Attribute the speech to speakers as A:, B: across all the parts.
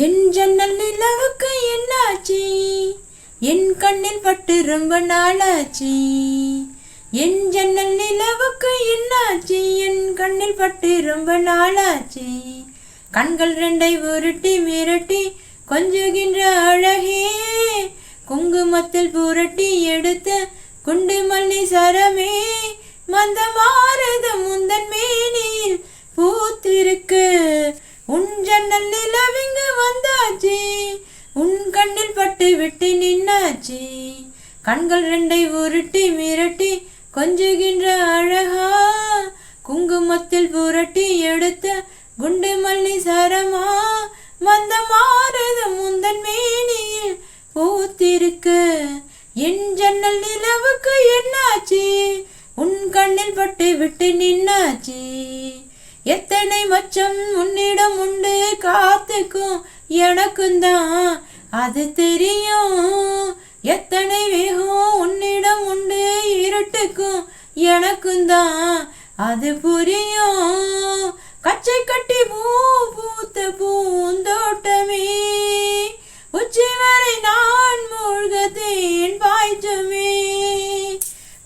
A: என் ஜன்னல் நிலவுக்கு என்னாச்சு? என் கண்ணில் பட்டு ரொம்ப நாளாச்சு. என் ஜன்னல் நிலவுக்கு என்னாச்சு? என் கண்ணில் பட்டு ரொம்ப நாளாச்சு. கண்கள் ரெண்டை உருட்டி மிரட்டி கொஞ்சுகின்ற அழகே, குங்குமத்தில் புரட்டி எடுத்த குண்டு மல்லி சரமே, மந்தமாரத முந்தன் மேனியில் பூத்திருக்கு. உன் ஜன்னல் நிலவிங்கு வந்தாச்சு, உன் கண்ணில் பட்டு விட்டு நின்னாச்சு. கண்கள் ரெண்டை உருட்டி மிரட்டி கொஞ்சுகின்ற அழகா, குங்குமத்தில் புரட்டி எடுத்த குண்டு மல்லி சரமா, மந்தமாரத முந்தன் மேனியில் பூத்திருக்கு. என் ஜன்னல் நிலவுக்கு என்னாச்சு? உன் கண்ணில் பட்டு விட்டு நின்னாச்சு. எத்தனை மச்சம் உன்னிடம் உண்டு காத்துக்கும் எனக்குந்தான் அது தெரியும். எத்தனை வேகம் உன்னிடம் உண்டு இருட்டுக்கும் எனக்குந்தான் அது புரியும். கச்சை கட்டி பூ பூத்த பூந்தோட்டமே, உச்சி வரை நான் மூழ்கத்தேன் பாய்ச்சுமே.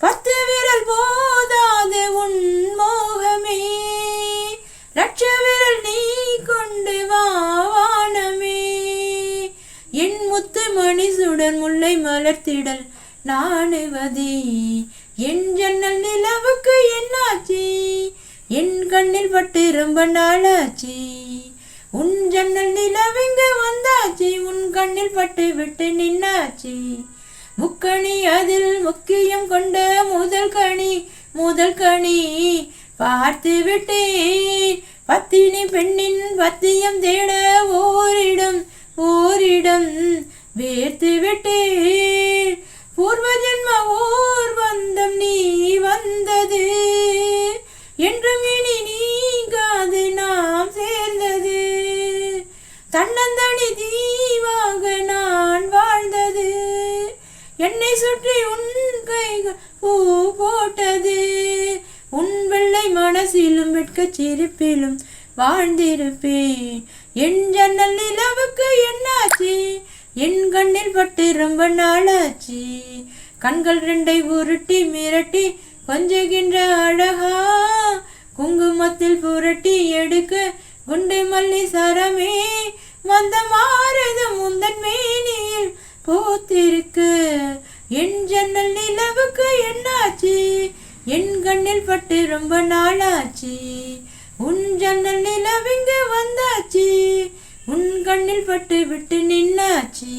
A: 10 விரல் போதாது உன் மோகமே, லட்ச விரல் நீ கொண்டு வா வானமே. என் முத்து மணி சுடர் முல்லை மலர்த்திடல் நாணுவதே. என் ஜன்னல் நிலவுக்கு என்னாச்சு? என் கண்ணில் பட்டு ரொம்ப நாளாச்சு. உன் ஜன்னல் நிலவிங்கு வந்தாச்சு, உன் கண்ணில் பட்டு விட்டு நின்னாச்சு. முக்கணி அதில் முக்கியம் கொண்ட முதல் கனி, முதல் கனி பார்த்து விட்டேன். பத்தினி பெண்ணின் பத்தியம் தேட ஓரிடம் ஓரிடம் வேர்த்து விட்டேன். பூர்வ ஜென்ம ஓர் பந்தம் நீ வந்தது, என்றும் இனி நீங்காது நாம் சேர்ந்தது. தன்னந்தனி தீவாக நான் வாழ்ந்தது, என்னை சுற்றி உன் கைகள் பூ போட்டது. உன் வெள்ளை மனசிலும் வெட்க சிரிப்பிலும் வாழ்ந்திருப்பேன். என் ஜன்னல் நிலவுக்கு என்னாச்சு? என் கண்ணில் பட்டு ரொம்ப நாளாச்சு. கண்கள் ரெண்டை உருட்டி மிரட்டி கொஞ்சுகின்ற அழகா, குங்குமத்தில் புரட்டி எடுக்க குண்டு மல்லி சரமே, மந்தமாரத முந்தன் மேனியில் பூத்திருக்கு. என் ஜன்னல் நிலவுக்கு என்னாச்சு? என் கண்ணில் பட்டு ரொம்ப நாளாச்சு. உன் ஜன்னல் நிலவிங்கு வந்தாச்சு, உன் கண்ணில் பட்டு விட்டு நின்னாச்சு.